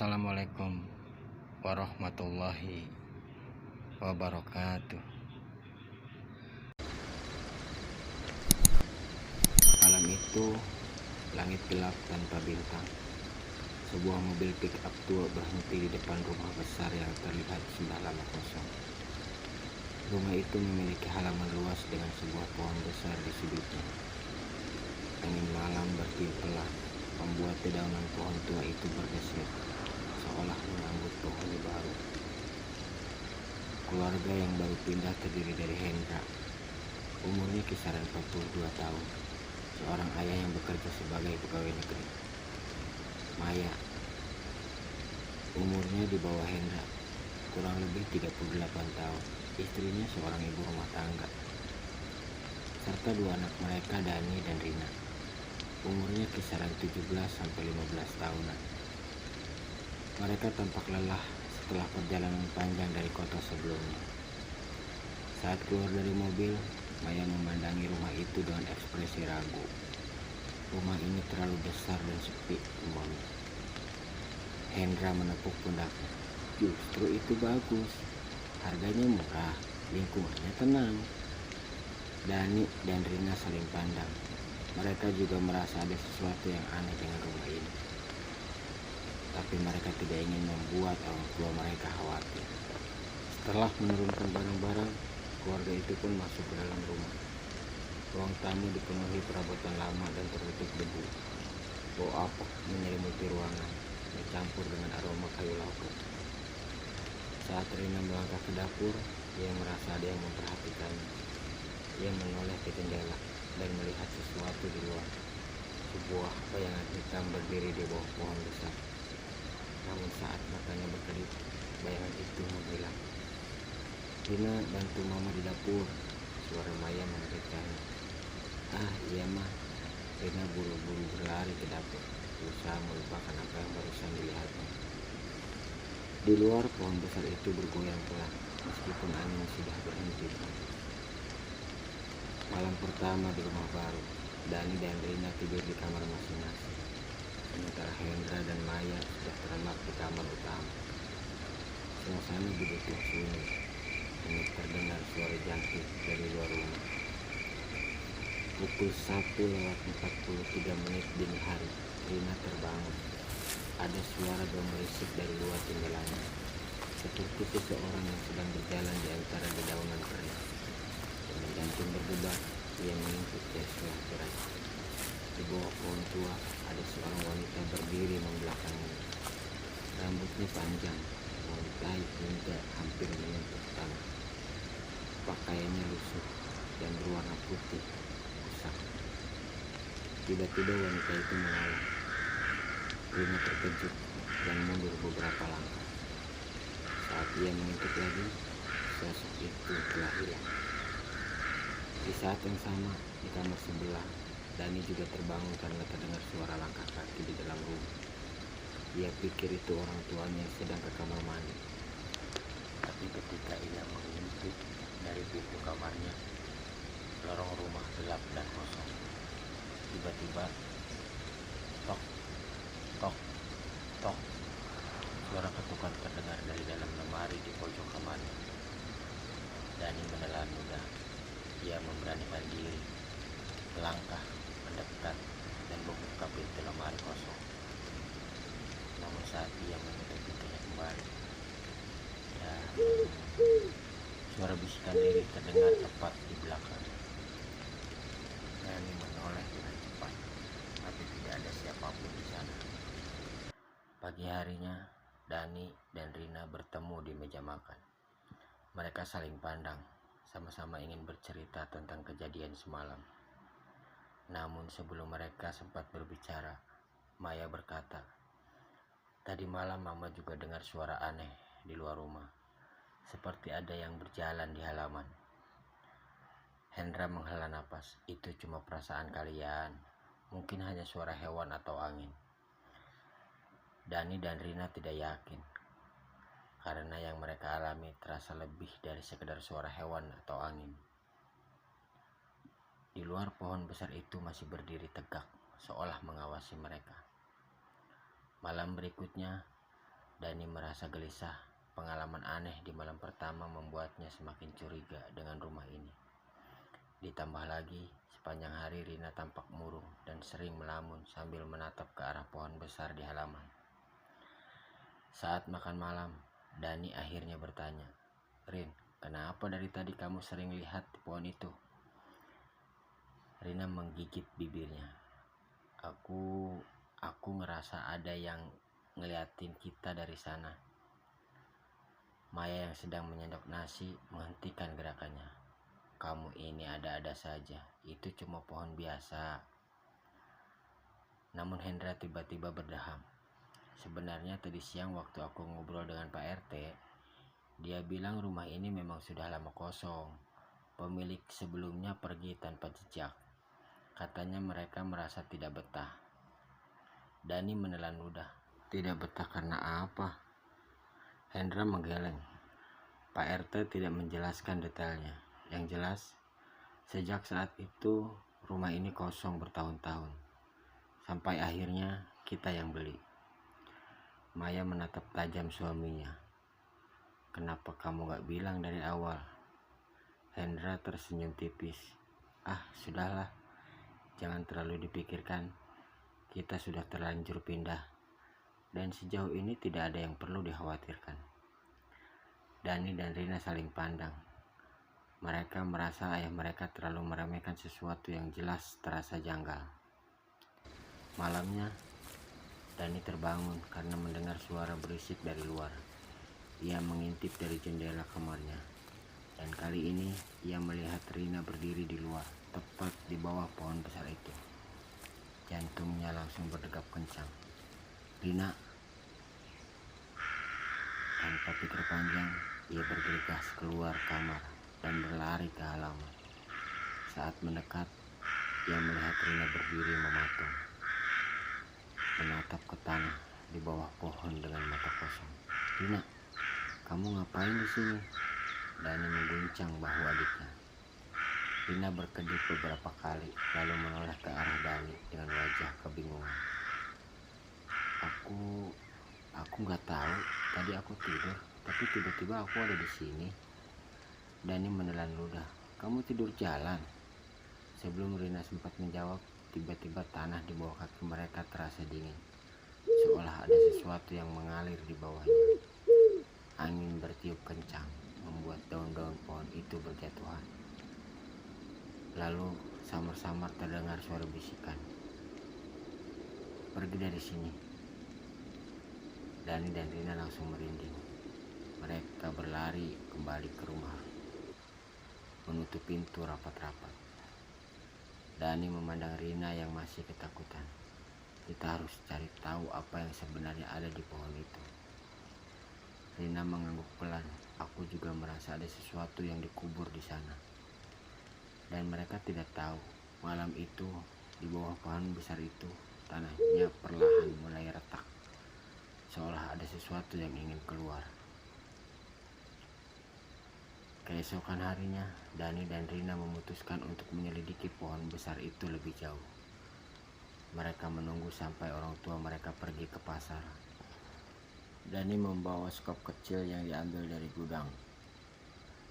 Assalamualaikum warahmatullahi wabarakatuh. Malam itu langit gelap tanpa bintang. Sebuah mobil pick up tua berhenti di depan rumah besar yang terlihat sudah lama kosong. Rumah itu memiliki halaman luas dengan sebuah pohon besar di sudutnya. Angin malam bertiup pelan, membuat dedaunan pohon tua itu bergeser, seolah menyambut penghuni baru. Keluarga yang baru pindah terdiri dari Hendra, umurnya kisaran 42 tahun, seorang ayah yang bekerja sebagai pegawai negeri. Maya, umurnya di bawah Hendra, kurang lebih 38 tahun, istrinya seorang ibu rumah tangga, serta dua anak mereka, Dani dan Rina, umurnya kisaran 17-15 tahunan. Mereka tampak lelah setelah perjalanan panjang dari kota sebelumnya. Saat keluar dari mobil, Maya memandangi rumah itu dengan ekspresi ragu. Rumah ini terlalu besar dan sepi, umpamanya. Hendra menepuk pundaknya. Justru itu bagus. Harganya murah, lingkungannya tenang. Dani dan Rina saling pandang. Mereka juga merasa ada sesuatu yang aneh dengan rumah ini. Tapi mereka tidak ingin membuat orang tua mereka khawatir. Setelah menurunkan barang-barang, keluarga itu pun masuk ke dalam rumah. Ruang tamu dipenuhi perabotan lama dan tertutup debu. Bau apek menyelimuti ruangan, bercampur dengan aroma kayu laku. Saat Rina melangkah ke dapur, ia merasa ada yang memperhatikannya. Ia menoleh ke jendela dan melihat sesuatu di luar. Sebuah bayangan hitam berdiri di bawah pohon besar. Namun saat matanya berkedip, bayangan itu menghilang. Rina bantu mama di dapur. Suara Maya mengagetkannya. Ah iya mah. Rina buru-buru berlari ke dapur, berusaha melupakan apa yang barusan dilihatnya. Di luar, pohon besar itu bergoyang pelan, meskipun angin sudah berhenti. Malam pertama di rumah baru, Dani dan Rina tidur di kamar masing-masing, sementara Hendra dan Maya sudah terlelap di kamar utama. Suasana begitu sunyi, hanya terdengar suara jangkrik dari luar rumah. Pukul 1:43 dini hari, Rina terbangun. Ada suara gemerisik dari luar jendelanya, seperti seseorang yang sedang berjalan di antara dedaunan kering. Dengan jantung berdebar, ia mengintip setelah cerai. Di bawah pohon tua, ada seorang wanita berdiri membelakanginya. Rambutnya panjang, menguntai hingga hampir menyentuh tanah. Pakaiannya lusuh dan berwarna putih kusam. Tiba-tiba wanita itu menoleh. Rina terkejut dan mundur beberapa langkah. Saat ia mengintip lagi, sosok itu telah hilang. Di saat yang sama, di kamar sebelah, Dani juga terbangun karena terdengar suara langkah kaki di dalam rumah. Ia pikir itu orang tuanya yang sedang ke kamar mandi. Tapi ketika ia mengintip dari pintu kamarnya, lorong rumah gelap dan kosong. Tiba-tiba, tok, tok, tok, suara ketukan terdengar dari dalam lemari di pojok kamarnya. Dani menelan ludah. Ia memberanikan diri, melangkah, mendekat, dan membuka pintu lemari kosong. Namun saat ia menutup pintunya kembali, suara bisikan lirih terdengar tepat di belakang. Dani menoleh dengan cepat, tapi tidak ada siapapun di sana. Pagi harinya, Dani dan Rina bertemu di meja makan. Mereka saling pandang, sama-sama ingin bercerita tentang kejadian semalam. Namun sebelum mereka sempat berbicara, Maya berkata, "Tadi malam Mama juga dengar suara aneh di luar rumah, seperti ada yang berjalan di halaman." Hendra menghela napas. "Itu cuma perasaan kalian, mungkin hanya suara hewan atau angin." Dani dan Rina tidak yakin, karena yang mereka alami terasa lebih dari sekedar suara hewan atau angin. Di luar, pohon besar itu masih berdiri tegak, seolah mengawasi mereka. Malam berikutnya, Dani merasa gelisah. Pengalaman aneh di malam pertama membuatnya semakin curiga dengan rumah ini. Ditambah lagi, sepanjang hari Rina tampak murung dan sering melamun sambil menatap ke arah pohon besar di halaman. Saat makan malam, Dani akhirnya bertanya, "Rin, kenapa dari tadi kamu sering lihat di pohon itu?" Rina menggigit bibirnya. Aku ngerasa ada yang ngeliatin kita dari sana." Maya yang sedang menyendok nasi menghentikan gerakannya. "Kamu ini ada-ada saja, itu cuma pohon biasa." Namun Hendra tiba-tiba berdaham. "Sebenarnya tadi siang waktu aku ngobrol dengan Pak RT, dia bilang rumah ini memang sudah lama kosong. Pemilik sebelumnya pergi tanpa jejak. Katanya mereka merasa tidak betah." Dani menelan ludah. "Tidak betah karena apa?" Hendra menggeleng. Pak RT tidak menjelaskan detailnya. Yang jelas, sejak saat itu rumah ini kosong bertahun-tahun. Sampai akhirnya kita yang beli. Maya menatap tajam suaminya. "Kenapa kamu gak bilang dari awal?" Hendra tersenyum tipis. "Ah, sudahlah. Jangan terlalu dipikirkan. Kita sudah terlanjur pindah. Dan sejauh ini tidak ada yang perlu dikhawatirkan." Dani dan Rina saling pandang. Mereka merasa ayah mereka terlalu meremehkan sesuatu yang jelas terasa janggal. Malamnya, Dani terbangun karena mendengar suara berisik dari luar. Ia mengintip dari jendela kamarnya. Dan kali ini, ia melihat Rina berdiri di luar, tepat di bawah pohon besar itu. Jantungnya langsung berdegup kencang. "Rina!" Tanpa pikir panjang, ia bergegas keluar kamar dan berlari ke halaman. Saat mendekat, ia melihat Rina berdiri mematung, menatap ke tanah di bawah pohon dengan mata kosong. "Rina, kamu ngapain di sini?" Dani mengguncang bahu adiknya. Rina berkedip beberapa kali, lalu menoleh ke arah Dani dengan wajah kebingungan. Aku nggak tahu. Tadi aku tidur, tapi tiba-tiba aku ada di sini." Dani menelan ludah. "Kamu tidur jalan?" Sebelum Rina sempat menjawab, tiba-tiba tanah di bawah kaki mereka terasa dingin, seolah ada sesuatu yang mengalir di bawahnya. Angin bertiup kencang, membuat daun-daun pohon itu berjatuhan. Lalu samar-samar terdengar suara bisikan, "Pergi dari sini." Dani dan Rina langsung merinding. Mereka berlari kembali ke rumah, menutup pintu rapat-rapat. Dani memandang Rina yang masih ketakutan. "Kita harus cari tahu apa yang sebenarnya ada di pohon itu." Rina mengangguk pelan. "Aku juga merasa ada sesuatu yang dikubur di sana." Dan mereka tidak tahu, malam itu di bawah pohon besar itu, tanahnya perlahan mulai retak, seolah ada sesuatu yang ingin keluar. Keesokan harinya, Dani dan Rina memutuskan untuk menyelidiki pohon besar itu lebih jauh. Mereka menunggu sampai orang tua mereka pergi ke pasar. Dani membawa skop kecil yang diambil dari gudang.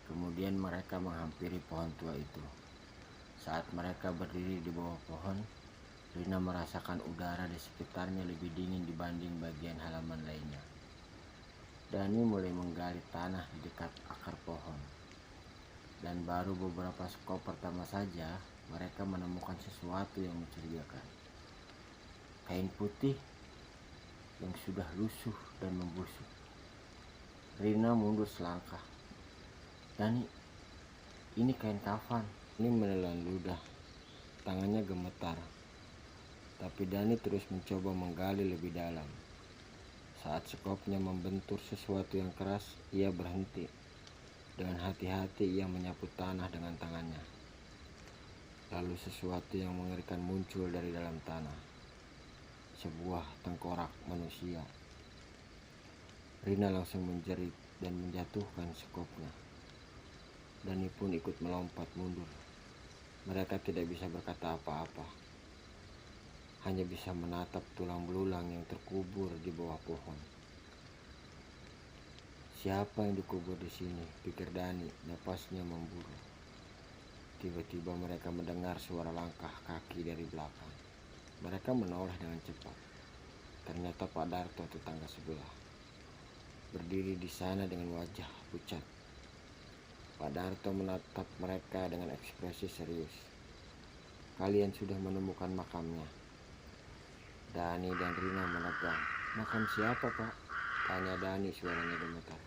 Kemudian mereka menghampiri pohon tua itu. Saat mereka berdiri di bawah pohon, Rina merasakan udara di sekitarnya lebih dingin dibanding bagian halaman lainnya. Dani mulai menggali tanah di dekat akar pohon. Dan baru beberapa skop pertama saja, mereka menemukan sesuatu yang mencurigakan. Kain putih yang sudah lusuh dan membusuk. Rina mundur selangkah. "Dani, ini kain kafan." Ini menelan ludah. Tangannya gemetar. Tapi Dani terus mencoba menggali lebih dalam. Saat skopnya membentur sesuatu yang keras, ia berhenti. Dengan hati-hati ia menyapu tanah dengan tangannya. Lalu sesuatu yang mengerikan muncul dari dalam tanah. Sebuah tengkorak manusia. Rina langsung menjerit dan menjatuhkan skopnya. Dani pun ikut melompat mundur. Mereka tidak bisa berkata apa-apa. Hanya bisa menatap tulang belulang yang terkubur di bawah pohon. Siapa yang dikubur di sini? Pikir Dani, napasnya memburu. Tiba-tiba mereka mendengar suara langkah kaki dari belakang. Mereka menoleh dengan cepat. Ternyata Pak Darto, tetangga sebelah, berdiri di sana dengan wajah pucat. Pak Darto menatap mereka dengan ekspresi serius. Kalian sudah menemukan makamnya? Dani dan Rina menegang. Makam siapa, Pak? Tanya Dani, suaranya gemetar.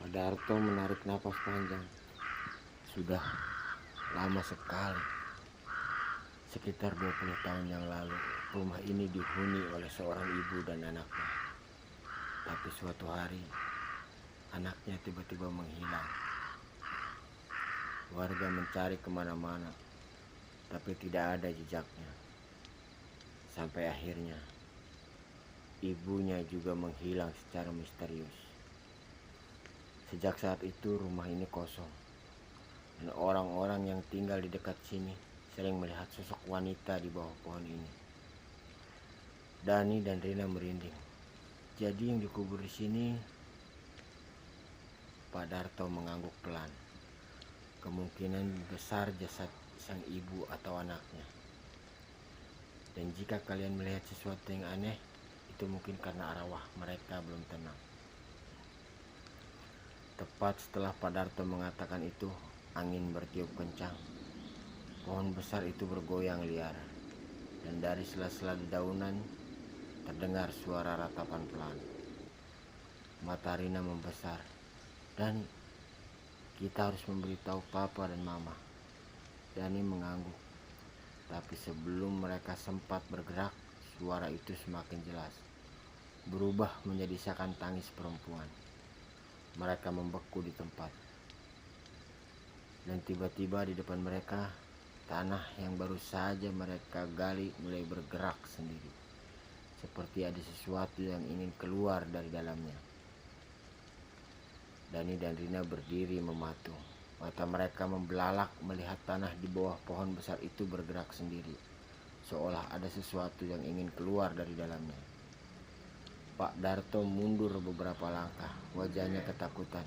Pak Darto menarik napas panjang. Sudah lama sekali. Sekitar 20 tahun yang lalu, rumah ini dihuni oleh seorang ibu dan anaknya. Tapi suatu hari, anaknya tiba-tiba menghilang. Warga mencari kemana-mana, tapi tidak ada jejaknya. Sampai akhirnya, ibunya juga menghilang secara misterius. Sejak saat itu, rumah ini kosong. Dan orang-orang yang tinggal di dekat sini sering melihat sosok wanita di bawah pohon ini. Dani dan Rina merinding. Jadi yang dikubur di sini? Pak Darto mengangguk pelan. Kemungkinan besar jasad sang ibu atau anaknya. Dan jika kalian melihat sesuatu yang aneh, itu mungkin karena arwah mereka belum tenang. Tepat setelah Pak Darto mengatakan itu, angin bertiup kencang. Pohon besar itu bergoyang liar, dan dari sela-sela dedaunan terdengar suara ratapan pelan. Mata Rina membesar. Dani, kita harus memberitahu Papa dan Mama. Dani mengangguk. Tapi sebelum mereka sempat bergerak, suara itu semakin jelas. Berubah menjadi isakan tangis perempuan. Mereka membeku di tempat. Dan tiba-tiba di depan mereka, tanah yang baru saja mereka gali mulai bergerak sendiri. Seperti ada sesuatu yang ingin keluar dari dalamnya. Dani dan Rina berdiri mematung. Mata mereka membelalak melihat tanah di bawah pohon besar itu bergerak sendiri. Seolah ada sesuatu yang ingin keluar dari dalamnya. Pak Darto mundur beberapa langkah, wajahnya ketakutan.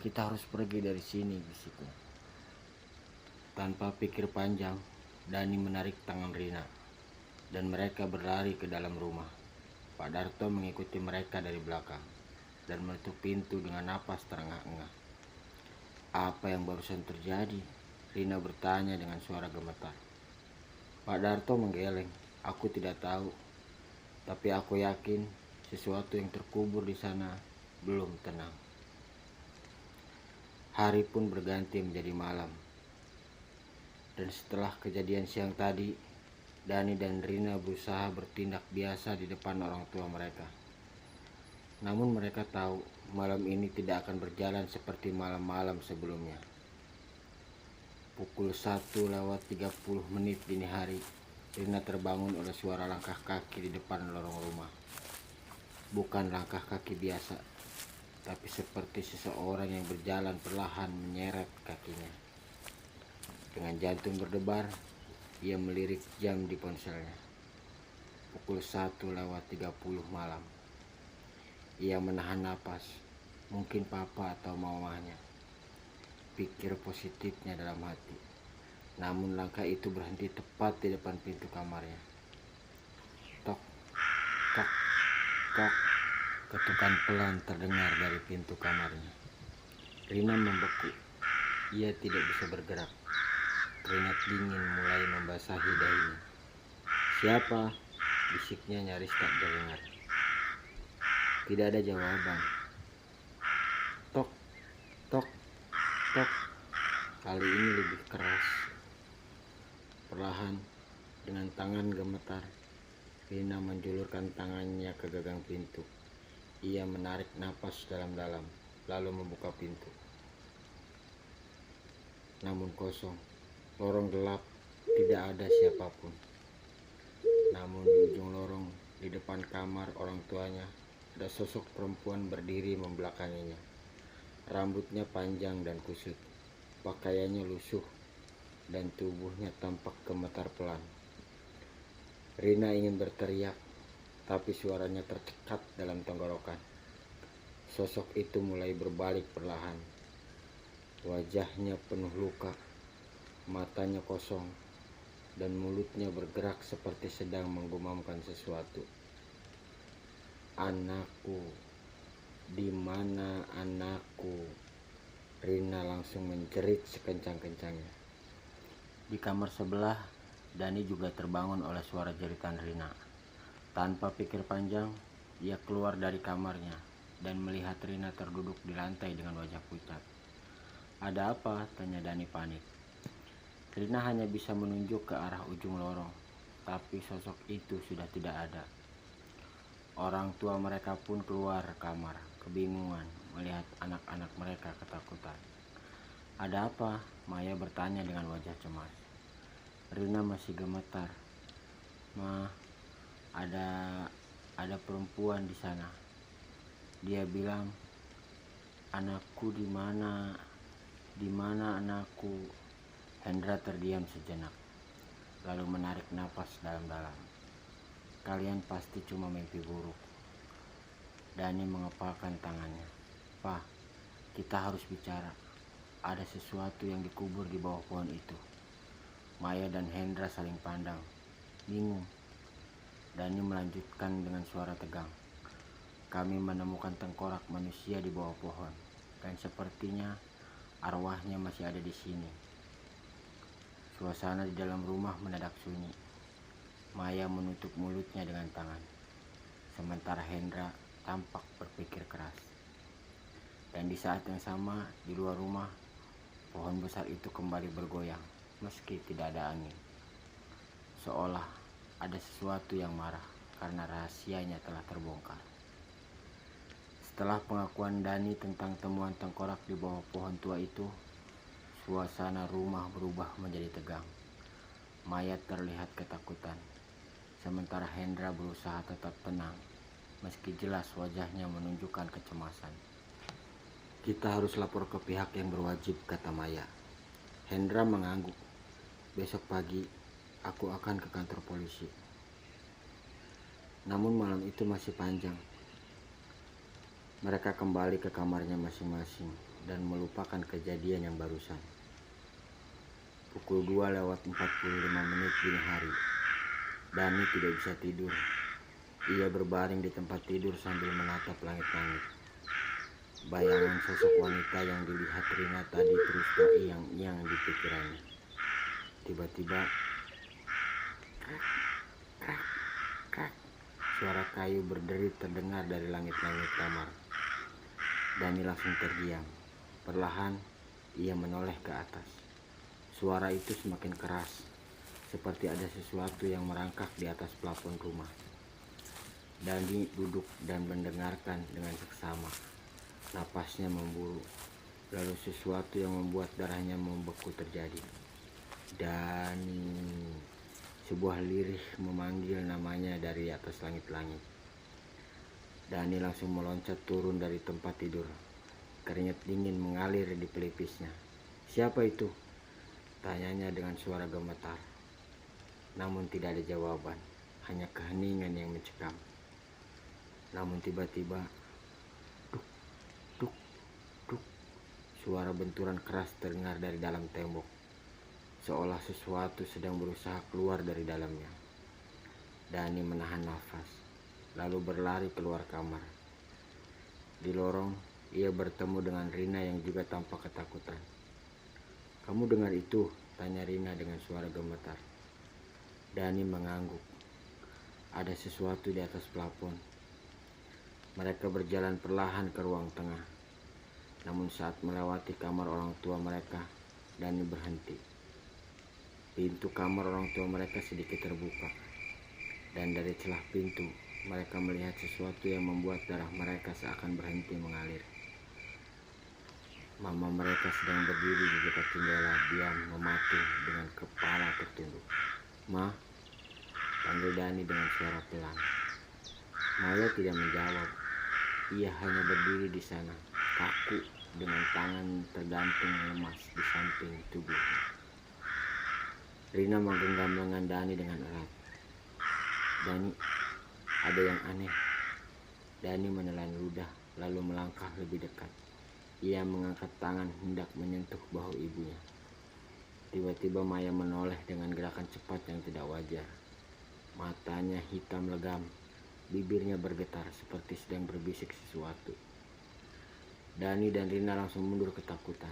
Kita harus pergi dari sini, bisiknya. Tanpa pikir panjang, Dani menarik tangan Rina, dan mereka berlari ke dalam rumah. Pak Darto mengikuti mereka dari belakang, dan menutup pintu dengan napas terengah-engah. Apa yang barusan terjadi? Rina bertanya dengan suara gemetar. Pak Darto menggeleng. Aku tidak tahu, tapi aku yakin sesuatu yang terkubur di sana belum tenang. Hari pun berganti menjadi malam. Dan setelah kejadian siang tadi, Dani dan Rina berusaha bertindak biasa di depan orang tua mereka. Namun mereka tahu malam ini tidak akan berjalan seperti malam-malam sebelumnya. Pukul 1:30 dini hari, Rina terbangun oleh suara langkah kaki di depan lorong rumah. Bukan langkah kaki biasa, tapi seperti seseorang yang berjalan perlahan menyeret kakinya. Dengan jantung berdebar, ia melirik jam di ponselnya. Pukul 1:30 malam. Ia menahan napas, mungkin papa atau mamanya. Pikir positifnya dalam hati. Namun langkah itu berhenti tepat di depan pintu kamarnya. Tok, tok, tok. Ketukan pelan terdengar dari pintu kamarnya. Rina membeku. Ia tidak bisa bergerak. Keringat dingin mulai membasahi dahinya. Siapa? Bisiknya nyaris tak terdengar. Tidak ada jawaban. Tok, tok, tok. Kali ini lebih keras. Perlahan, dengan tangan gemetar, Rina menjulurkan tangannya ke gagang pintu. Ia menarik napas dalam-dalam, lalu membuka pintu. Namun kosong. Lorong gelap, tidak ada siapapun. Namun di ujung lorong, di depan kamar orang tuanya, ada sosok perempuan berdiri membelakanginya. Rambutnya panjang dan kusut, pakaiannya lusuh, dan tubuhnya tampak gemetar pelan. Rina ingin berteriak, tapi suaranya tercekat dalam tenggorokan. sosok itu mulai berbalik perlahan. Wajahnya penuh luka, matanya kosong, dan mulutnya bergerak seperti sedang menggumamkan sesuatu. "Anakku, di mana anakku?" Rina langsung menjerit sekencang-kencangnya. Di kamar sebelah, Dani juga terbangun oleh suara jeritan Rina. Tanpa pikir panjang, dia keluar dari kamarnya dan melihat Rina terduduk di lantai dengan wajah pucat. "Ada apa?" tanya Dani panik. Rina hanya bisa menunjuk ke arah ujung lorong, tapi sosok itu sudah tidak ada. Orang tua mereka pun keluar kamar, kebingungan melihat anak-anak mereka ketakutan. "Ada apa?" Maya bertanya dengan wajah cemas. Rina masih gemetar. "Ma, ada perempuan di sana. Dia bilang, 'Anakku di mana? Di mana anakku?'" Hendra terdiam sejenak, lalu menarik napas dalam-dalam. "Kalian pasti cuma mimpi buruk." Dani mengepalkan tangannya. "Pa, kita harus bicara. Ada sesuatu yang dikubur di bawah pohon itu." Maya dan Hendra saling pandang, bingung. Dani melanjutkan dengan suara tegang. "Kami menemukan tengkorak manusia di bawah pohon, dan sepertinya arwahnya masih ada di sini." Suasana di dalam rumah mendadak sunyi. Maya menutup mulutnya dengan tangan, sementara Hendra tampak berpikir keras. Dan di saat yang sama, di luar rumah, pohon besar itu kembali bergoyang, meski tidak ada angin. Seolah ada sesuatu yang marah karena rahasianya telah terbongkar. Setelah pengakuan Dani tentang temuan tengkorak di bawah pohon tua itu, suasana rumah berubah menjadi tegang. Maya terlihat ketakutan, sementara Hendra berusaha tetap tenang, meski jelas wajahnya menunjukkan kecemasan. "Kita harus lapor ke pihak yang berwajib," kata Maya. Hendra mengangguk. "Besok pagi aku akan ke kantor polisi." Namun malam itu masih panjang. Mereka kembali ke kamarnya masing-masing dan melupakan kejadian yang barusan. Pukul 2:45 dini hari. Dani tidak bisa tidur. Ia berbaring di tempat tidur sambil menatap langit-langit. Bayangan sosok wanita yang dilihat Rina tadi terus terngiang-ngiang di pikirannya. Tiba-tiba, krak, krak, krak, suara kayu berderit terdengar dari langit-langit kamar. Dani langsung terdiam. Perlahan, ia menoleh ke atas. Suara itu semakin keras, seperti ada sesuatu yang merangkak di atas plafon rumah. Dani duduk dan mendengarkan dengan seksama. Napasnya memburu, lalu sesuatu yang membuat darahnya membeku terjadi. "Dani!" Sebuah lirih memanggil namanya dari atas langit-langit. Dani langsung meloncat turun dari tempat tidur. Keringat dingin mengalir di pelipisnya. "Siapa itu?" tanyanya dengan suara gemetar. Namun tidak ada jawaban, hanya keheningan yang mencekam. Namun tiba-tiba, duk, duk, duk, suara benturan keras terdengar dari dalam tembok, seolah sesuatu sedang berusaha keluar dari dalamnya. Dani menahan nafas, lalu berlari keluar kamar. Di lorong, ia bertemu dengan Rina yang juga tampak ketakutan. "Kamu dengar itu?" tanya Rina dengan suara gemetar. Dani mengangguk. Ada sesuatu di atas plafon. Mereka berjalan perlahan ke ruang tengah. Namun saat melewati kamar orang tua mereka, Dani berhenti. Pintu kamar orang tua mereka sedikit terbuka. Dan dari celah pintu, mereka melihat sesuatu yang membuat darah mereka seakan berhenti mengalir. Mama mereka sedang berdiri di dekat jendela, diam mematung dengan kepala tertunduk. "Ma," panggil Dani dengan suara pelan. Maya tidak menjawab. Ia hanya berdiri di sana, kaku, dengan tangan tergantung lemas di samping tubuhnya. Rina menggenggam lengan Dani dengan erat. "Dani, ada yang aneh." Dani menelan ludah, lalu melangkah lebih dekat. Ia mengangkat tangan hendak menyentuh bahu ibunya. Tiba-tiba Maya menoleh dengan gerakan cepat yang tidak wajar. Matanya hitam legam, bibirnya bergetar seperti sedang berbisik sesuatu. Dani dan Rina langsung mundur ketakutan.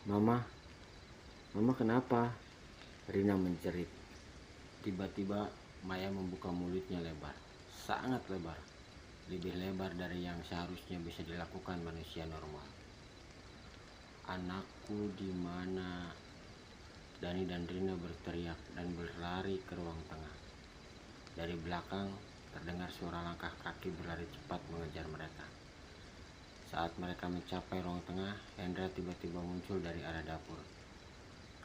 Mama kenapa? Rina menjerit. Tiba-tiba Maya membuka mulutnya lebar, sangat lebar, lebih lebar dari yang seharusnya bisa dilakukan manusia normal. Anakku di mana? Dani dan Rina berteriak dan berlari ke ruang tengah. Dari belakang terdengar suara langkah kaki berlari cepat mengejar mereka. Saat mereka mencapai ruang tengah, Hendra tiba-tiba muncul dari arah dapur.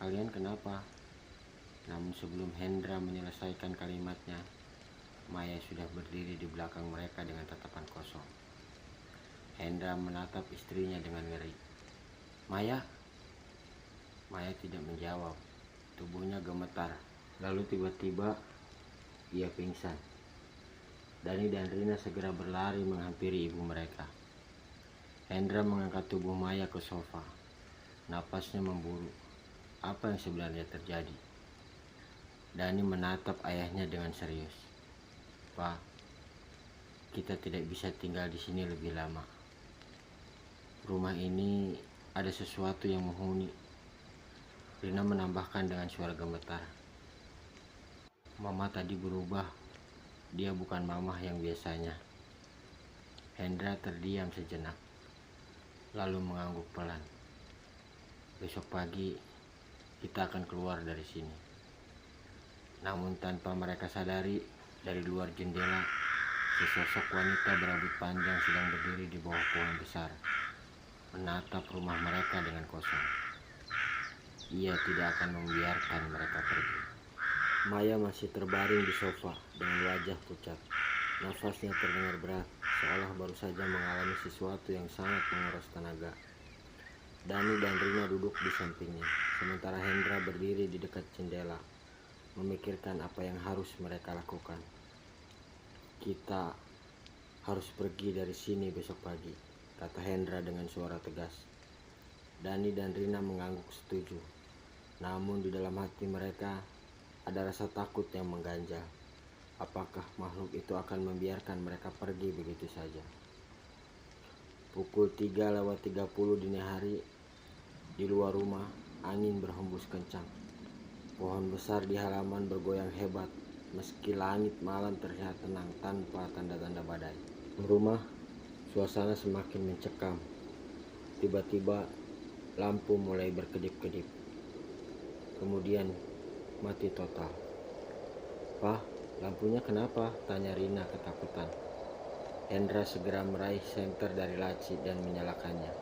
Kalian kenapa? Namun sebelum Hendra menyelesaikan kalimatnya, Maya sudah berdiri di belakang mereka dengan tatapan kosong. Hendra menatap istrinya dengan ngeri. Maya tidak menjawab. Tubuhnya gemetar. Lalu tiba-tiba ia pingsan. Dani dan Rina segera berlari menghampiri ibu mereka. Hendra mengangkat tubuh Maya ke sofa. Napasnya memburu. Apa yang sebenarnya terjadi? Dani menatap ayahnya dengan serius. Pak, kita tidak bisa tinggal di sini lebih lama. Rumah ini ada sesuatu yang menghuni. Rina menambahkan dengan suara gemetar. Mama tadi berubah. Dia bukan mama yang biasanya. Hendra terdiam sejenak, lalu mengangguk pelan. Besok pagi kita akan keluar dari sini. Namun tanpa mereka sadari, dari luar jendela, sesosok wanita berambut panjang sedang berdiri di bawah pohon besar, menatap rumah mereka dengan kosong. Ia tidak akan membiarkan mereka pergi. Maya masih terbaring di sofa dengan wajah pucat. Nafasnya terdengar berat, seolah baru saja mengalami sesuatu yang sangat menguras tenaga. Dani dan Rina duduk di sampingnya, sementara Hendra berdiri di dekat jendela, memikirkan apa yang harus mereka lakukan. Kita harus pergi dari sini besok pagi, kata Hendra dengan suara tegas. Dani dan Rina mengangguk setuju, namun di dalam hati mereka ada rasa takut yang mengganjal. Apakah makhluk itu akan membiarkan mereka pergi begitu saja? Pukul 3:30 dini hari, di luar rumah, angin berhembus kencang. Pohon besar di halaman bergoyang hebat, meski langit malam terlihat tenang tanpa tanda-tanda badai. Di rumah, suasana semakin mencekam. Tiba-tiba, lampu mulai berkedip-kedip. Kemudian, mati total. Pak, lampunya kenapa? Tanya Rina ketakutan. Hendra segera meraih senter dari laci dan menyalakannya.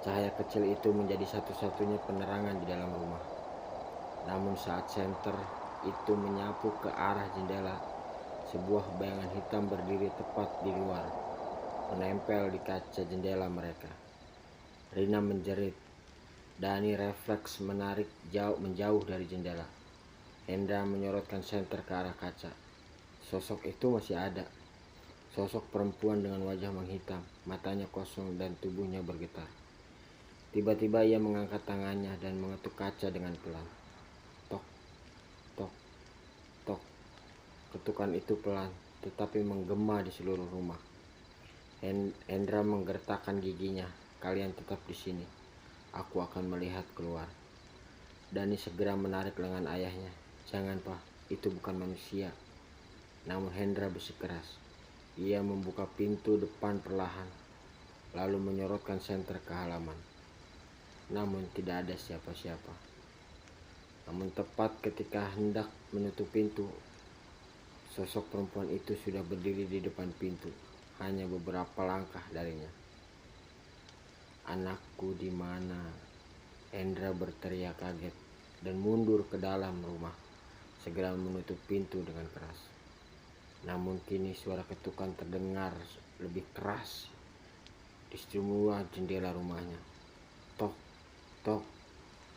Cahaya kecil itu menjadi satu-satunya penerangan di dalam rumah. Namun saat senter itu menyapu ke arah jendela, sebuah bayangan hitam berdiri tepat di luar, menempel di kaca jendela mereka. Rina menjerit. Dani refleks menarik menjauh dari jendela. Hendra menyorotkan senter ke arah kaca. Sosok itu masih ada. Sosok perempuan dengan wajah menghitam, matanya kosong dan tubuhnya bergetar. Tiba-tiba ia mengangkat tangannya dan mengetuk kaca dengan pelan. Tok, tok, tok. Ketukan itu pelan, tetapi menggema di seluruh rumah. Hendra menggertakkan giginya. Kalian tetap di sini. Aku akan melihat keluar. Dani segera menarik lengan ayahnya. Jangan, Pak, itu bukan manusia. Namun Hendra bersikeras. Ia membuka pintu depan perlahan, lalu menyorotkan senter ke halaman. Namun tidak ada siapa-siapa. Namun tepat ketika hendak menutup pintu, sosok perempuan itu sudah berdiri di depan pintu, hanya beberapa langkah darinya. Anakku di mana? Hendra berteriak kaget dan mundur ke dalam rumah, segera menutup pintu dengan keras. Namun kini suara ketukan terdengar lebih keras di semua jendela rumahnya. Tok, tok,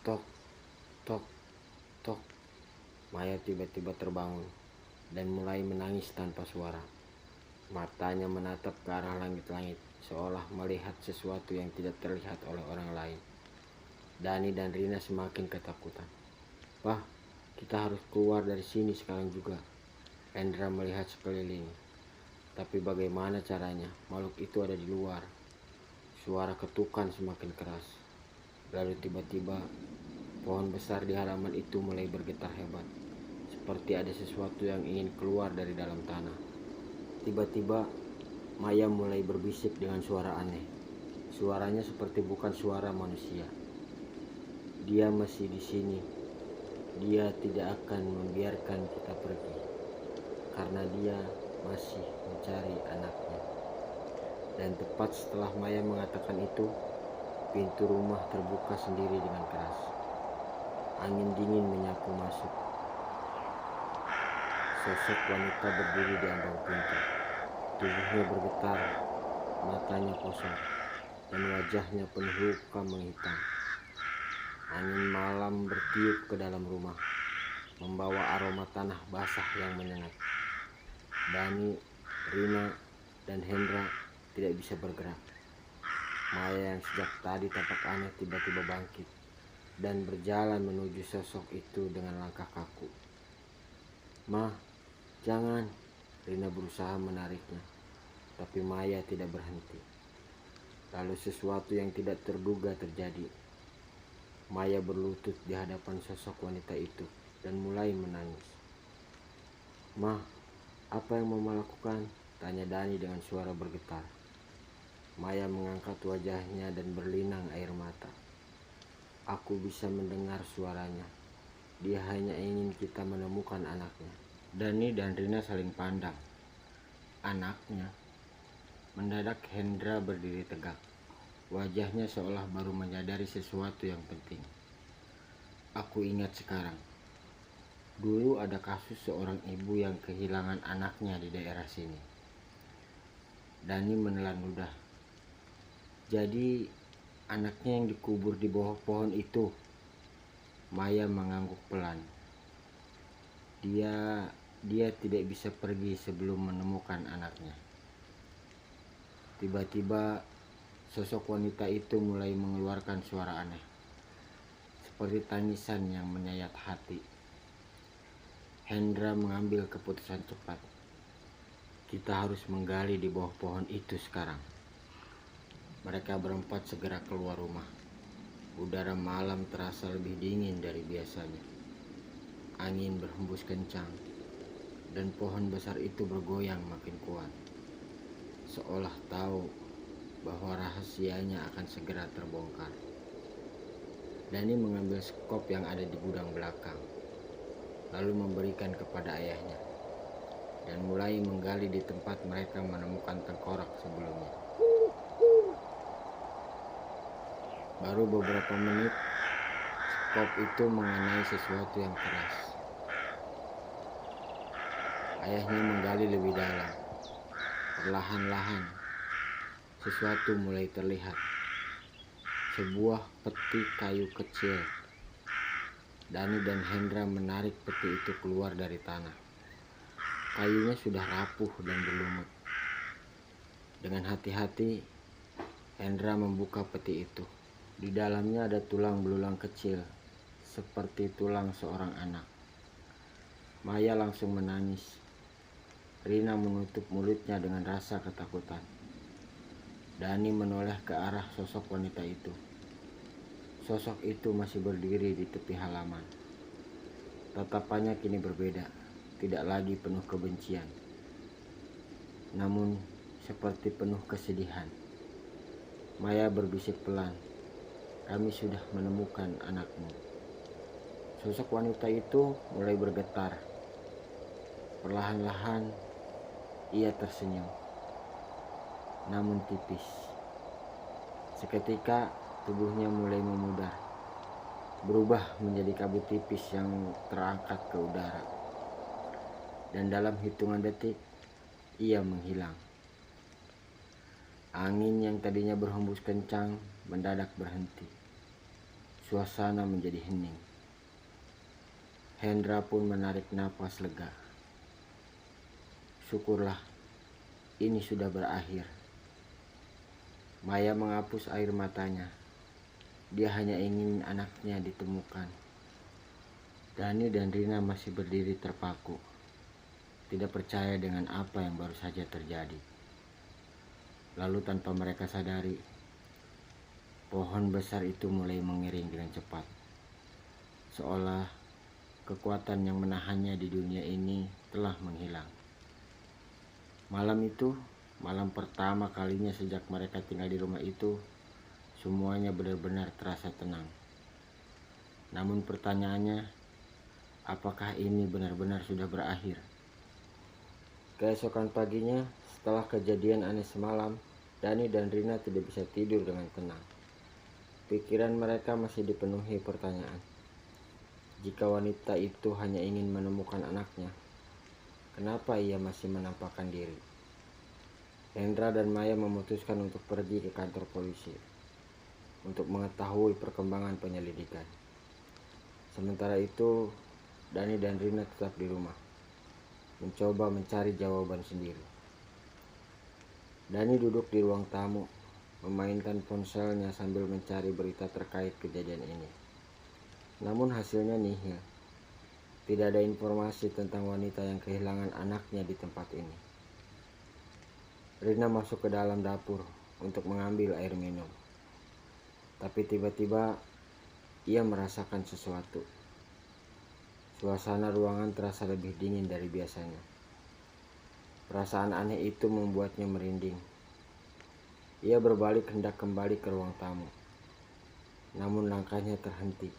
tok, tok, tok. Maya tiba-tiba terbangun dan mulai menangis tanpa suara. Matanya menatap ke arah langit-langit, seolah melihat sesuatu yang tidak terlihat oleh orang lain. Dani dan Rina semakin ketakutan. "Wah, kita harus keluar dari sini sekarang juga." Hendra melihat sekeliling. Tapi bagaimana caranya? Makhluk itu ada di luar. Suara ketukan semakin keras. Lalu tiba-tiba pohon besar di halaman itu mulai bergetar hebat, seperti ada sesuatu yang ingin keluar dari dalam tanah. Tiba-tiba Maya mulai berbisik dengan suara aneh. Suaranya seperti bukan suara manusia. "Dia masih di sini. Dia tidak akan membiarkan kita pergi, karena dia masih mencari anaknya." Dan tepat setelah Maya mengatakan itu, pintu rumah terbuka sendiri dengan keras. Angin dingin menyapu masuk. Sosok wanita berdiri di ambang pintu. Tubuhnya bergetar, matanya kosong, dan wajahnya penuh luka menghitam. Angin malam bertiup ke dalam rumah, membawa aroma tanah basah yang menyengat. Dani, Rina, dan Hendra tidak bisa bergerak. Maya yang sejak tadi tampak aneh tiba-tiba bangkit dan berjalan menuju sosok itu dengan langkah kaku. "Ma, jangan!" Rina berusaha menariknya, tapi Maya tidak berhenti. Lalu sesuatu yang tidak terduga terjadi. Maya berlutut di hadapan sosok wanita itu dan mulai menangis. "Ma, apa yang Mama lakukan?" tanya Dani dengan suara bergetar. Maya mengangkat wajahnya dan berlinang air mata. "Aku bisa mendengar suaranya. Dia hanya ingin kita menemukan anaknya." Dani dan Rina saling pandang. "Anaknya?" Mendadak Hendra berdiri tegak. Wajahnya seolah baru menyadari sesuatu yang penting. "Aku ingat sekarang. Dulu ada kasus seorang ibu yang kehilangan anaknya di daerah sini." Dani menelan ludah. "Jadi anaknya yang dikubur di bawah pohon itu?" Maya mengangguk pelan. Dia tidak bisa pergi sebelum menemukan anaknya." Tiba-tiba sosok wanita itu mulai mengeluarkan suara aneh, seperti tangisan yang menyayat hati. Hendra mengambil keputusan cepat. "Kita harus menggali di bawah pohon itu sekarang." Mereka berempat segera keluar rumah. Udara malam terasa lebih dingin dari biasanya. Angin berhembus kencang, dan pohon besar itu bergoyang makin kuat, seolah tahu bahwa rahasianya akan segera terbongkar. Dani mengambil skop yang ada di gudang belakang, lalu memberikan kepada ayahnya, dan mulai menggali di tempat mereka menemukan tengkorak sebelumnya. Baru beberapa menit, skop itu mengenai sesuatu yang keras. Ayahnya menggali lebih dalam. Perlahan-lahan, sesuatu mulai terlihat. Sebuah peti kayu kecil. Dani dan Hendra menarik peti itu keluar dari tanah. Kayunya sudah rapuh dan berlumut. Dengan hati-hati, Hendra membuka peti itu. Di dalamnya ada tulang belulang kecil, seperti tulang seorang anak. Maya langsung menangis. Rina menutup mulutnya dengan rasa ketakutan. Dani menoleh ke arah sosok wanita itu. Sosok itu masih berdiri di tepi halaman. Tatapannya kini berbeda, tidak lagi penuh kebencian, namun seperti penuh kesedihan. Maya berbisik pelan, "Kami sudah menemukan anakmu." Sosok wanita itu mulai bergetar. Perlahan-lahan ia tersenyum, namun tipis. Seketika tubuhnya mulai memudar, berubah menjadi kabut tipis yang terangkat ke udara. Dan dalam hitungan detik, ia menghilang. Angin yang tadinya berhembus kencang mendadak berhenti. Suasana menjadi hening. Hendra pun menarik napas lega. "Syukurlah," ini sudah berakhir. Maya menghapus air matanya. Dia hanya ingin anaknya ditemukan. Dani dan Rina masih berdiri terpaku, tidak percaya dengan apa yang baru saja terjadi. Lalu tanpa mereka sadari, pohon besar itu mulai mengiring dengan cepat. Seolah kekuatan yang menahannya di dunia ini telah menghilang. Malam itu, malam pertama kalinya sejak mereka tinggal di rumah itu, semuanya benar-benar terasa tenang. Namun pertanyaannya, apakah ini benar-benar sudah berakhir? Keesokan paginya, setelah kejadian aneh semalam, Dani dan Rina tidak bisa tidur dengan tenang. Pikiran mereka masih dipenuhi pertanyaan. Jika wanita itu hanya ingin menemukan anaknya, kenapa ia masih menampakkan diri? Hendra dan Maya memutuskan untuk pergi ke kantor polisi untuk mengetahui perkembangan penyelidikan. Sementara itu, Dani dan Rina tetap di rumah, mencoba mencari jawaban sendiri. Dani duduk di ruang tamu, memainkan ponselnya sambil mencari berita terkait kejadian ini. Namun hasilnya nihil. Tidak ada informasi tentang wanita yang kehilangan anaknya di tempat ini. Rina masuk ke dalam dapur untuk mengambil air minum. Tapi tiba-tiba ia merasakan sesuatu. Suasana ruangan terasa lebih dingin dari biasanya. Perasaan aneh itu membuatnya merinding. Ia berbalik hendak kembali ke ruang tamu. Namun langkahnya terhenti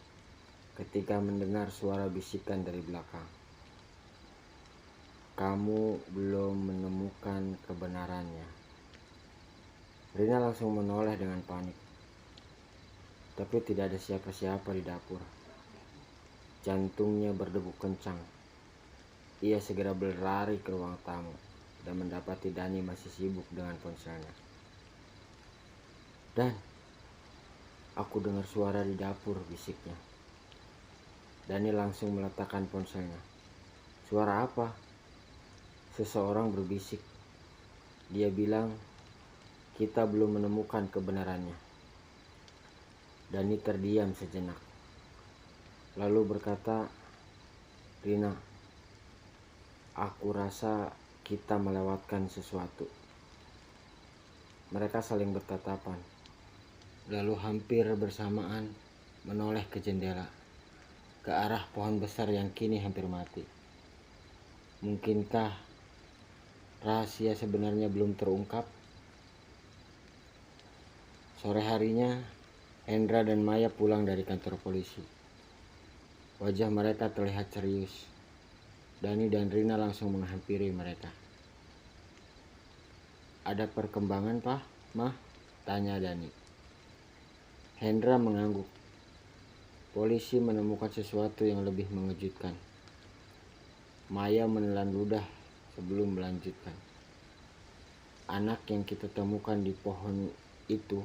ketika mendengar suara bisikan dari belakang. Kamu belum menemukan kebenarannya. Rina langsung menoleh dengan panik. Tapi tidak ada siapa-siapa di dapur. Jantungnya berdebu kencang. Ia segera berlari ke ruang tamu dan mendapati Dani masih sibuk dengan ponselnya. Dan aku dengar suara di dapur, bisiknya. Dani langsung meletakkan ponselnya. Suara apa? Seseorang berbisik. Dia bilang, kita belum menemukan kebenarannya. Dani terdiam sejenak. Lalu berkata, Rina, aku rasa kita melewatkan sesuatu. Mereka saling bertatapan. Lalu hampir bersamaan menoleh ke jendela, ke arah pohon besar yang kini hampir mati. Mungkinkah rahasia sebenarnya belum terungkap? Sore harinya, Hendra dan Maya pulang dari kantor polisi. Wajah mereka terlihat serius. Dani dan Rina langsung menghampiri mereka. Ada perkembangan, Pak? Mah? Tanya Dani. Hendra mengangguk. Polisi menemukan sesuatu yang lebih mengejutkan. Maya menelan ludah sebelum melanjutkan. Anak yang kita temukan di pohon itu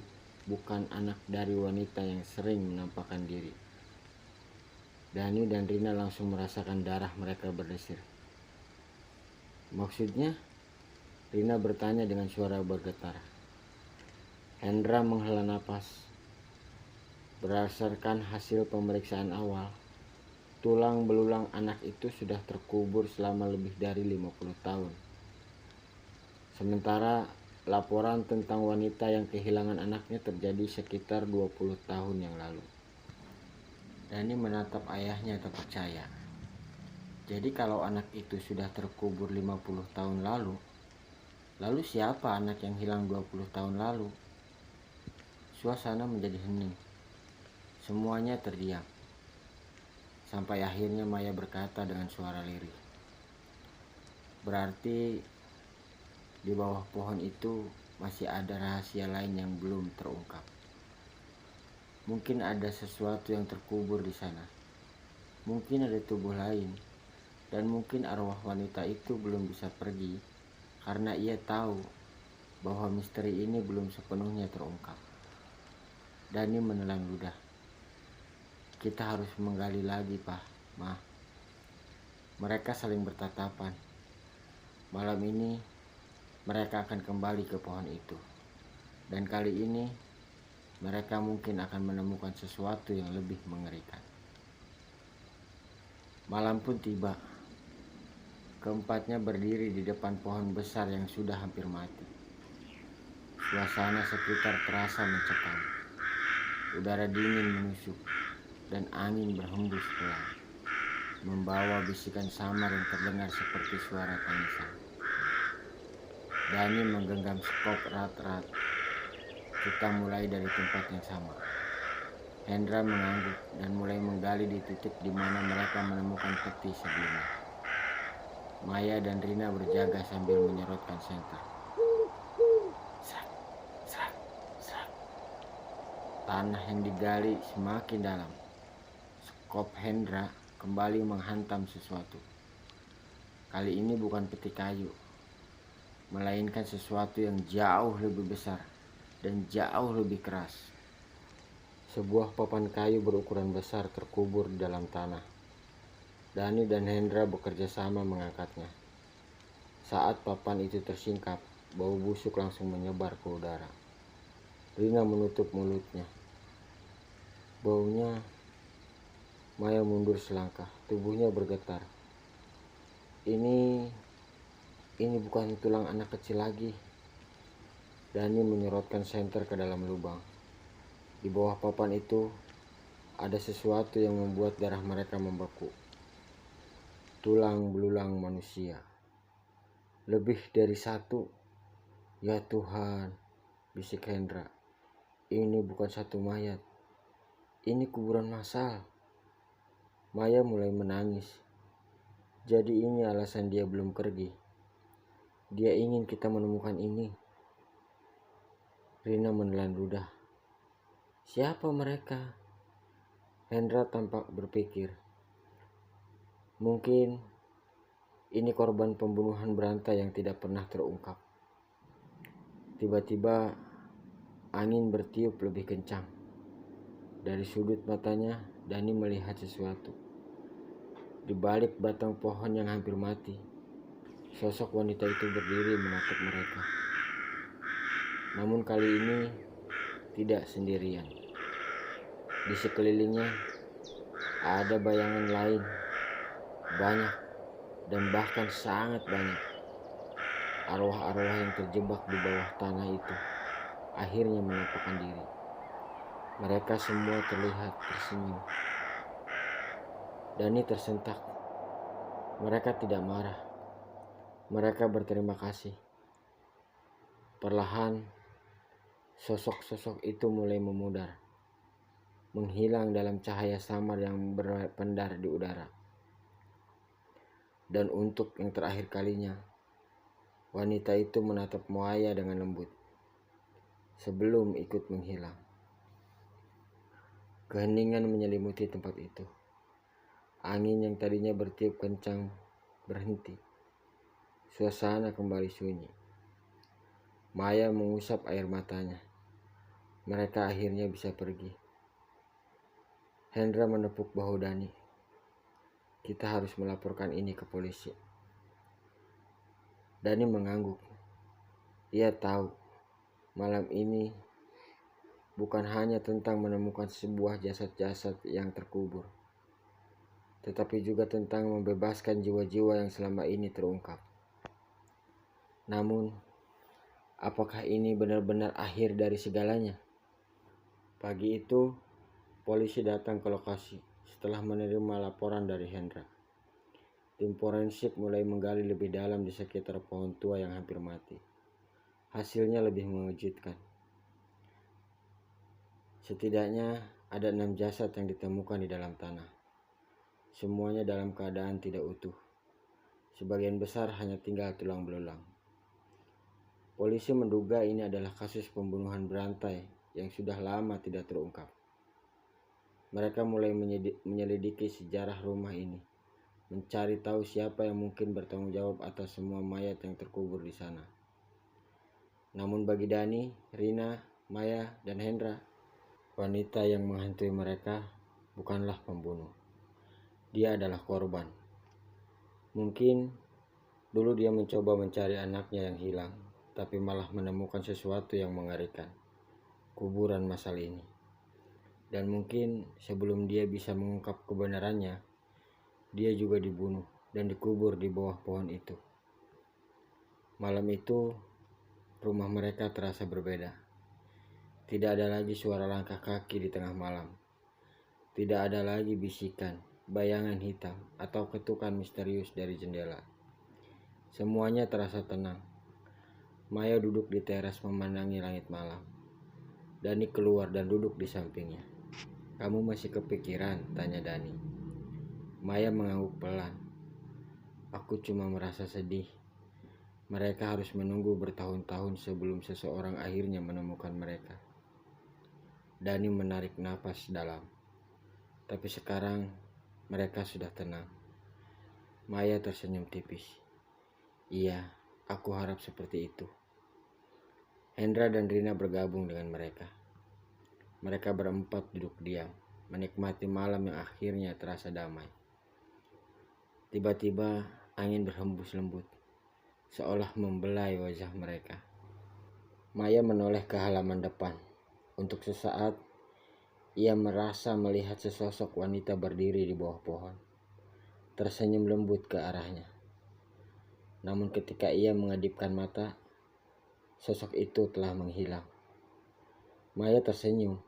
bukan anak dari wanita yang sering menampakkan diri. Dani dan Rina langsung merasakan darah mereka berdesir. Maksudnya? Rina bertanya dengan suara bergetar. Hendra menghela napas. Berdasarkan hasil pemeriksaan awal, tulang belulang anak itu sudah terkubur selama lebih dari 50 tahun. Sementara laporan tentang wanita yang kehilangan anaknya terjadi sekitar 20 tahun yang lalu. Dani menatap ayahnya tak percaya. Jadi kalau anak itu sudah terkubur 50 tahun lalu siapa anak yang hilang 20 tahun lalu? Suasana menjadi hening. Semuanya terdiam. Sampai akhirnya Maya berkata dengan suara lirih. Berarti di bawah pohon itu masih ada rahasia lain yang belum terungkap. Mungkin ada sesuatu yang terkubur di sana. Mungkin ada tubuh lain. Dan mungkin arwah wanita itu belum bisa pergi karena ia tahu bahwa misteri ini belum sepenuhnya terungkap. Dani menelan ludah. Kita harus menggali lagi, Pak, Mah. Mereka saling bertatapan. Malam ini mereka akan kembali ke pohon itu. Dan kali ini, mereka mungkin akan menemukan sesuatu yang lebih mengerikan. Malam pun tiba. Keempatnya berdiri di depan pohon besar yang sudah hampir mati. Suasana sekitar terasa mencekam. Udara dingin menusuk dan angin berhembus pelan, membawa bisikan samar yang terdengar seperti suara tangisan. Dani menggenggam skop erat-erat. Kita mulai dari tempat yang sama. Hendra mengangguk dan mulai menggali di titik di mana mereka menemukan peti sebelumnya. Maya dan Rina berjaga sambil menyorotkan senter. Serak, serak, serak. Tanah yang digali semakin dalam. Skop Hendra kembali menghantam sesuatu. Kali ini bukan peti kayu, melainkan sesuatu yang jauh lebih besar dan jauh lebih keras. Sebuah papan kayu berukuran besar terkubur di dalam tanah. Dani dan Hendra bekerja sama mengangkatnya. Saat papan itu tersingkap, bau busuk langsung menyebar ke udara. Rina menutup mulutnya. Baunya. Maya mundur selangkah, tubuhnya bergetar. Ini bukan tulang anak kecil lagi. Dani menyorotkan senter ke dalam lubang. Di bawah papan itu ada sesuatu yang membuat darah mereka membeku. Tulang belulang manusia. Lebih dari satu. Ya Tuhan, bisik Hendra. Ini bukan satu mayat. Ini kuburan massal. Maya mulai menangis. Jadi ini alasan dia belum pergi. Dia ingin kita menemukan ini. Rina menelan ludah. Siapa mereka? Hendra tampak berpikir. Mungkin ini korban pembunuhan berantai yang tidak pernah terungkap. Tiba-tiba angin bertiup lebih kencang. Dari sudut matanya, Dani melihat sesuatu. Di balik batang pohon yang hampir mati, sosok wanita itu berdiri menatap mereka. Namun kali ini tidak sendirian. Di sekelilingnya ada bayangan lain, banyak dan bahkan sangat banyak. Arwah-arwah yang terjebak di bawah tanah itu akhirnya menampakkan diri. Mereka semua terlihat tersenyum. Dani tersentak. Mereka tidak marah. Mereka berterima kasih. Perlahan, sosok-sosok itu mulai memudar, menghilang dalam cahaya samar yang berpendar di udara. Dan untuk yang terakhir kalinya, wanita itu menatap Maya dengan lembut, sebelum ikut menghilang. Keheningan menyelimuti tempat itu. Angin yang tadinya bertiup kencang berhenti. Suasana kembali sunyi. Maya mengusap air matanya. Mereka akhirnya bisa pergi. Hendra menepuk bahu Dani. Kita harus melaporkan ini ke polisi. Dani mengangguk. Ia tahu malam ini bukan hanya tentang menemukan sebuah jasad-jasad yang terkubur, tetapi juga tentang membebaskan jiwa-jiwa yang selama ini terungkap. Namun, apakah ini benar-benar akhir dari segalanya? Pagi itu, polisi datang ke lokasi setelah menerima laporan dari Hendra. Tim forensik mulai menggali lebih dalam di sekitar pohon tua yang hampir mati. Hasilnya lebih mengejutkan. Setidaknya ada 6 jasad yang ditemukan di dalam tanah. Semuanya dalam keadaan tidak utuh. Sebagian besar hanya tinggal tulang belulang. Polisi menduga ini adalah kasus pembunuhan berantai yang sudah lama tidak terungkap. Mereka mulai menyelidiki sejarah rumah ini, mencari tahu siapa yang mungkin bertanggung jawab atas semua mayat yang terkubur di sana. Namun bagi Dani, Rina, Maya, dan Hendra, wanita yang menghantui mereka bukanlah pembunuh. Dia adalah korban. Mungkin dulu dia mencoba mencari anaknya yang hilang, tapi malah menemukan sesuatu yang mengerikan, kuburan masal ini. Dan mungkin sebelum dia bisa mengungkap kebenarannya, dia juga dibunuh dan dikubur di bawah pohon itu. Malam itu, rumah mereka terasa berbeda. Tidak ada lagi suara langkah kaki di tengah malam. Tidak ada lagi bisikan, bayangan hitam, atau ketukan misterius dari jendela. Semuanya terasa tenang. Maya duduk di teras memandangi langit malam. Dani keluar dan duduk di sampingnya. "Kamu masih kepikiran?" tanya Dani. Maya mengangguk pelan. "Aku cuma merasa sedih. Mereka harus menunggu bertahun-tahun sebelum seseorang akhirnya menemukan mereka." Dani menarik napas dalam. Tapi sekarang mereka sudah tenang. Maya tersenyum tipis. "Iya, aku harap seperti itu." Hendra dan Rina bergabung dengan mereka. Mereka berempat duduk diam, menikmati malam yang akhirnya terasa damai. Tiba-tiba angin berhembus lembut, seolah membelai wajah mereka. Maya menoleh ke halaman depan. Untuk sesaat, ia merasa melihat sesosok wanita berdiri di bawah pohon, tersenyum lembut ke arahnya. Namun ketika ia mengedipkan mata, sosok itu telah menghilang. Maya tersenyum.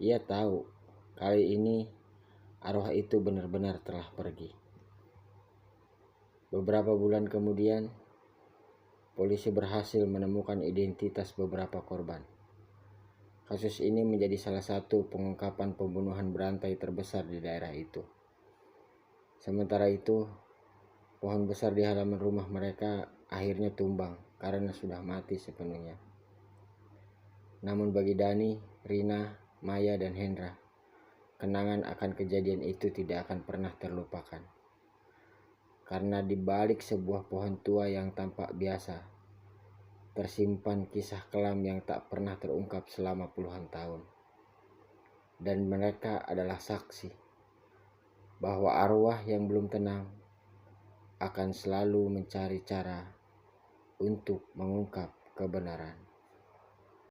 Ia tahu kali ini arwah itu benar-benar telah pergi. Beberapa bulan kemudian, polisi berhasil menemukan identitas beberapa korban. Kasus ini menjadi salah satu pengungkapan pembunuhan berantai terbesar di daerah itu. Sementara itu, pohon besar di halaman rumah mereka akhirnya tumbang karena sudah mati sepenuhnya. Namun bagi Dani, Rina, Maya, dan Hendra, kenangan akan kejadian itu tidak akan pernah terlupakan. Karena di balik sebuah pohon tua yang tampak biasa, tersimpan kisah kelam yang tak pernah terungkap selama puluhan tahun. Dan mereka adalah saksi bahwa arwah yang belum tenang akan selalu mencari cara untuk mengungkap kebenaran.